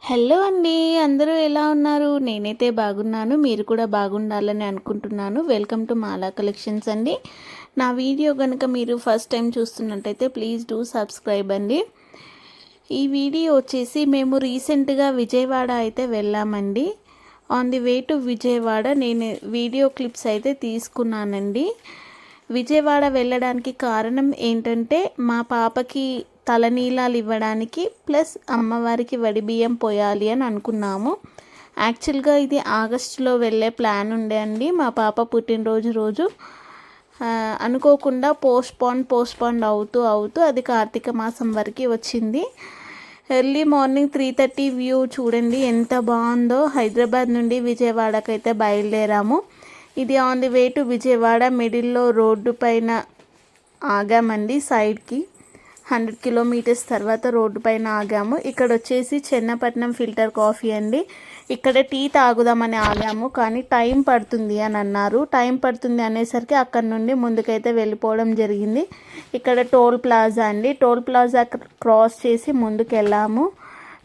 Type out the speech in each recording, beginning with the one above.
Hello అండి. అందరూ ఎలా ఉన్నారు? నేనైతే బాగున్నాను. మీరు కూడా బాగుండాలని అనుకుంటున్నాను. వెల్కమ్ టు మాలా కలెక్షన్స్ అండి. నా వీడియో కనుక మీరు ఫస్ట్ టైం చూస్తున్నట్టయితే ప్లీజ్ డూ సబ్స్క్రైబ్ అండి. ఈ వీడియో వచ్చేసి మేము రీసెంట్గా విజయవాడ అయితే వెళ్ళామండి. On the way to Vijayawada నేను వీడియో క్లిప్స్ అయితే తీసుకున్నానండి. విజయవాడ వెళ్ళడానికి కారణం ఏంటంటే మా పాపకి తలనీలాలు ఇవ్వడానికి ప్లస్ అమ్మవారికి వడిబియ్యం పోయాలి అని అనుకున్నాము. యాక్చువల్గా ఇది ఆగస్టులో వెళ్ళే ప్లాన్ ఉండే అండి. మా పాప పుట్టినరోజు రోజు అనుకోకుండా పోస్ట్పోన్ అవుతూ అది కార్తీక మాసం వరకు వచ్చింది. ఎర్లీ మార్నింగ్ 3:30 వ్యూ చూడండి ఎంత బాగుందో. హైదరాబాద్ నుండి విజయవాడకైతే బయలుదేరాము. ఇది on the way to Vijayawada మిడిల్లో రోడ్డు పైన ఆగామండి. సైడ్కి 100 కిలోమీటర్స్ తర్వాత రోడ్డు పైన ఆగాము. ఇక్కడ వచ్చేసి చెన్నపట్నం ఫిల్టర్ కాఫీ అండి. ఇక్కడ టీ తాగుదామని ఆగాము, కానీ టైం పడుతుంది అని అన్నారు. టైం పడుతుంది అనేసరికి అక్కడ నుండి ముందుకైతే వెళ్ళిపోవడం జరిగింది. ఇక్కడ టోల్ ప్లాజా అండి. టోల్ ప్లాజా క్రాస్ చేసి ముందుకు వెళ్ళాము.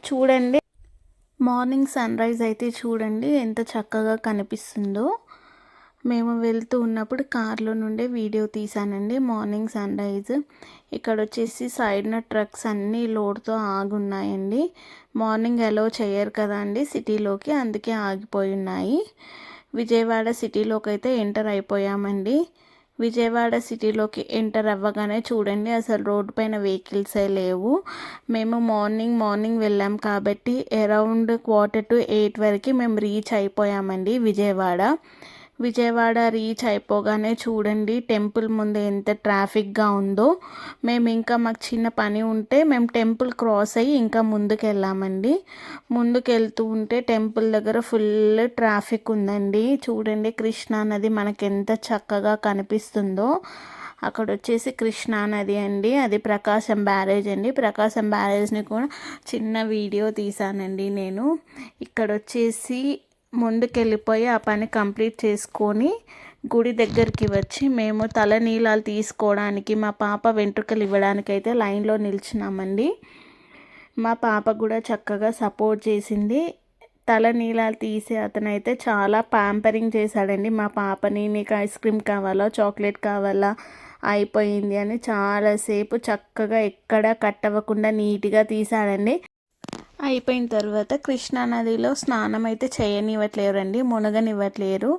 చూడండి మార్నింగ్ సన్ రైజ్ అయితే చూడండి ఎంత చక్కగా కనిపిస్తుందో. మేము వెళ్తూ ఉన్నప్పుడు కార్లో నుండే వీడియో తీసానండి మార్నింగ్ సన్ రైజ్. ఇక్కడ వచ్చేసి సైడ్న ట్రక్స్ అన్నీ లోడ్తో ఆగున్నాయండి. మార్నింగ్ అలో చేయరు కదా అండి సిటీలోకి, అందుకే ఆగిపోయి ఉన్నాయి. విజయవాడ సిటీలోకి అయితే ఎంటర్ అయిపోయామండి. విజయవాడ సిటీలోకి ఎంటర్ అవ్వగానే చూడండి అసలు రోడ్డు పైన వెహికల్సే లేవు. మేము మార్నింగ్ వెళ్ళాం కాబట్టి అరౌండ్ 7:45 వరకు మేము రీచ్ అయిపోయామండి విజయవాడ రీచ్ అయిపోగానే చూడండి టెంపుల్ ముందు ఎంత ట్రాఫిక్గా ఉందో. మాకు చిన్న పని ఉంటే మేము టెంపుల్ క్రాస్ అయ్యి ఇంకా ముందుకు వెళ్ళామండి. ముందుకు వెళ్తూ ఉంటే టెంపుల్ దగ్గర ఫుల్ ట్రాఫిక్ ఉందండి. చూడండి కృష్ణా నది మనకి ఎంత చక్కగా కనిపిస్తుందో. అక్కడ వచ్చేసి కృష్ణా నది అండి, అది ప్రకాశం బ్యారేజ్ అండి. ప్రకాశం బ్యారేజ్ని కూడా చిన్న వీడియో తీసానండి నేను. ఇక్కడ వచ్చేసి ముందుకెళ్ళిపోయి ఆ పని కంప్లీట్ చేసుకొని గుడి దగ్గరికి వచ్చి మేము తలనీలాలు తీసుకోవడానికి మా పాప వెంట్రుకలు ఇవ్వడానికి అయితే లైన్లో నిల్చున్నామండి. మా పాప కూడా చక్కగా సపోర్ట్ చేసింది. తలనీలాలు తీసే అతనైతే చాలా ప్యాంపరింగ్ చేశాడండి మా పాపని. నీకు ఐస్ క్రీమ్ కావాలా, చాక్లెట్ కావాలా, అయిపోయింది అని చాలాసేపు చక్కగా ఎక్కడ కట్టవకుండా నీట్గా తీసాడండి. అయిపోయిన తర్వాత కృష్ణానదిలో స్నానం అయితే చేయనివ్వట్లేరండి, మునగనివ్వట్లేరు.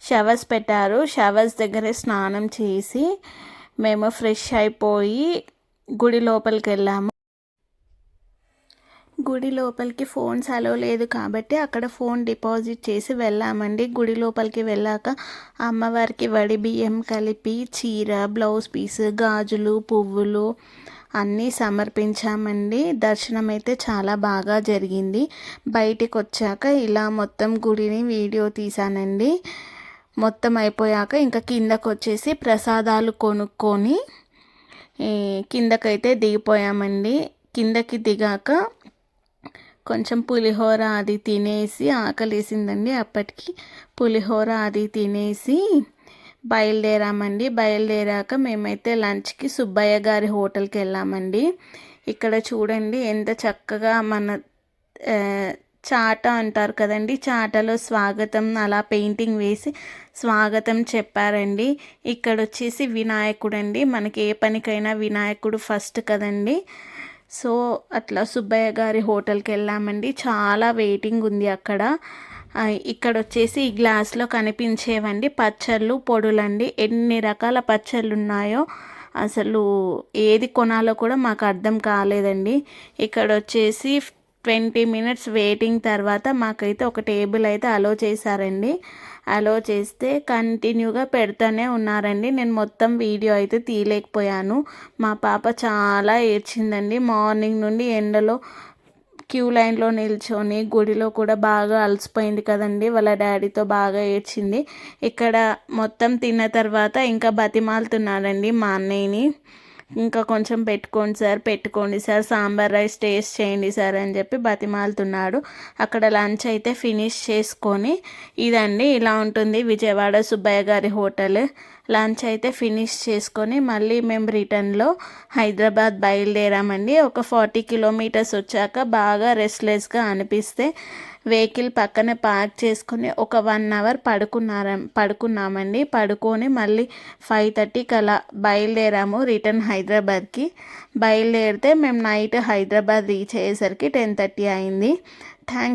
షవర్స్ పెట్టారు. షవర్స్ దగ్గరే స్నానం చేసి మేము ఫ్రెష్ అయిపోయి గుడి లోపలికి వెళ్ళాము. గుడి లోపలికి ఫోన్స్ అలో లేదు కాబట్టి అక్కడ ఫోన్ డిపాజిట్ చేసి వెళ్ళామండి. గుడి లోపలికి వెళ్ళాక అమ్మవారికి వడి బియ్యం కలిపి చీర, బ్లౌజ్ పీస్, గాజులు, పువ్వులు అన్నీ సమర్పించామండి. దర్శనం అయితే చాలా బాగా జరిగింది. బయటికి వచ్చాక ఇలా మొత్తం గుడిని వీడియో తీసానండి. మొత్తం అయిపోయాక ఇంకా కిందకు వచ్చేసి ప్రసాదాలు కొనుక్కొని కిందకైతే దిగిపోయామండి. కిందకి దిగాక కొంచెం పులిహోర అది తినేసి ఆకలేసిందండి. అప్పటికి పులిహోర అది తినేసి బయలుదేరాక మేమైతే లంచ్కి సుబ్బయ్య గారి హోటల్కి వెళ్ళామండి. ఇక్కడ చూడండి ఎంత చక్కగా మన చాట అంటారు కదండి, చాటలో స్వాగతం అలా పెయింటింగ్ వేసి స్వాగతం చెప్పారండి. ఇక్కడ వచ్చేసి వినాయకుడు అండి. మనకి ఏ పనికైనా వినాయకుడు ఫస్ట్ కదండి. సో అట్లా సుబ్బయ్య గారి హోటల్కి వెళ్ళామండి. చాలా వెయిటింగ్ ఉంది అక్కడ. ఇక్కడ వచ్చేసి ఈ గ్లాస్లో కనిపించేవండి పచ్చళ్ళు, పొడులండి. ఎన్ని రకాల పచ్చళ్ళు ఉన్నాయో అసలు ఏది కొనాలో కూడా మాకు అర్థం కాలేదండి. ఇక్కడ వచ్చేసి 20 మినిట్స్ వెయిటింగ్ తర్వాత మాకైతే ఒక టేబుల్ అయితే అలో చేశారండి. అలో చేస్తే కంటిన్యూగా పెడుతూనే ఉన్నారండి. నేను మొత్తం వీడియో అయితే తీయలేకపోయాను. మా పాప చాలా ఏడ్చిందండి. మార్నింగ్ నుండి ఎండలో క్యూ లైన్లో నిల్చొని గుడిలో కూడా బాగా అలసిపోయింది కదండి. వాళ్ళ డాడీతో బాగా ఏడ్చింది. ఇక్కడ మొత్తం తిన్న తర్వాత ఇంకా బతిమాలుతున్నాడండి మా అన్నయ్యని. ఇంకా కొంచెం పెట్టుకోండి సార్, సాంబార్ రైస్ టేస్ట్ చేయండి సార్ అని చెప్పి బతిమాలుతున్నాడు. అక్కడ లంచ్ అయితే ఫినిష్ చేసుకొని ఇదండి ఇలా ఉంటుంది విజయవాడ సుబ్బయ్య గారి హోటల్. లంచ్ అయితే ఫినిష్ చేసుకొని మళ్ళీ మేము రిటర్న్లో హైదరాబాద్ బయలుదేరామండి. ఒక 40 కిలోమీటర్స్ వచ్చాక బాగా రెస్ట్లెస్గా అనిపిస్తే వెహికల్ పక్కనే పార్క్ చేసుకొని ఒక 1 అవర్ పడుకున్నామండి. పడుకొని మళ్ళీ 5:30కి అలా బయలుదేరాము రిటర్న్ హైదరాబాద్కి. బయలుదేరితే మేము నైట్ హైదరాబాద్ రీచ్ అయ్యేసరికి 10:30 అయింది. థ్యాంక్స్.